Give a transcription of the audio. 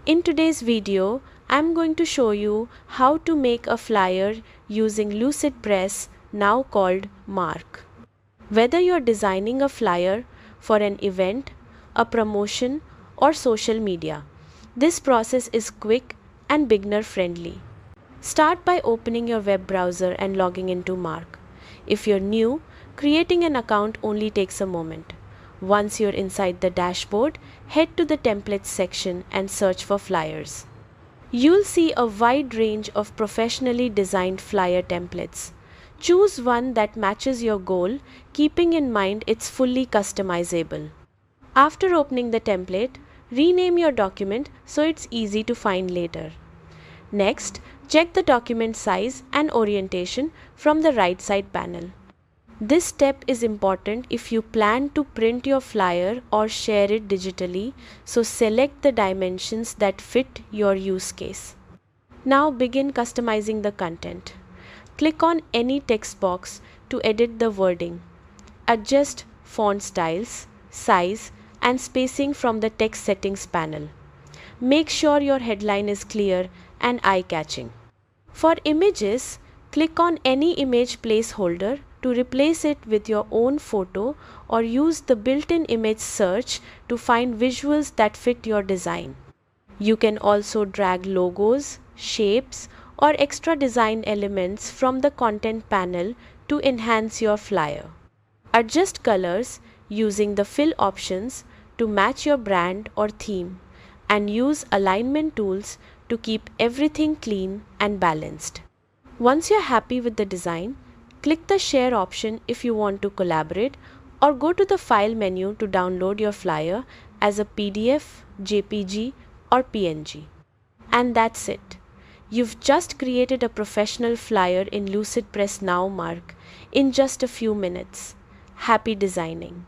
In today's video, I'm going to show you how to make a flyer using Lucidpress, now called Mark. Whether you're designing a flyer for an event, a promotion, or social media, this process is quick and beginner friendly. Start by opening your web browser and logging into Mark. If you're new, creating an account only takes a moment. Once you're inside the dashboard, head to the templates section and search for flyers. You'll see a wide range of professionally designed flyer templates. Choose one that matches your goal, keeping in mind it's fully customizable. After opening the template, rename your document so it's easy to find later. Next, check the document size and orientation from the right side panel. This step is important if you plan to print your flyer or share it digitally, so select the dimensions that fit your use case. Now begin customizing the content. Click on any text box to edit the wording. Adjust font styles, size, and spacing from the text settings panel. Make sure your headline is clear and eye-catching. For images, click on any image placeholder to replace it with your own photo or use the built-in image search to find visuals that fit your design. You can also drag logos, shapes, or extra design elements from the content panel to enhance your flyer. Adjust colors using the fill options to match your brand or theme, and use alignment tools to keep everything clean and balanced. Once you're happy with the design, click the share option if you want to collaborate, or go to the file menu to download your flyer as a PDF, JPG, or PNG. And that's it. You've just created a professional flyer in Lucidpress Now Mark in just a few minutes. Happy designing!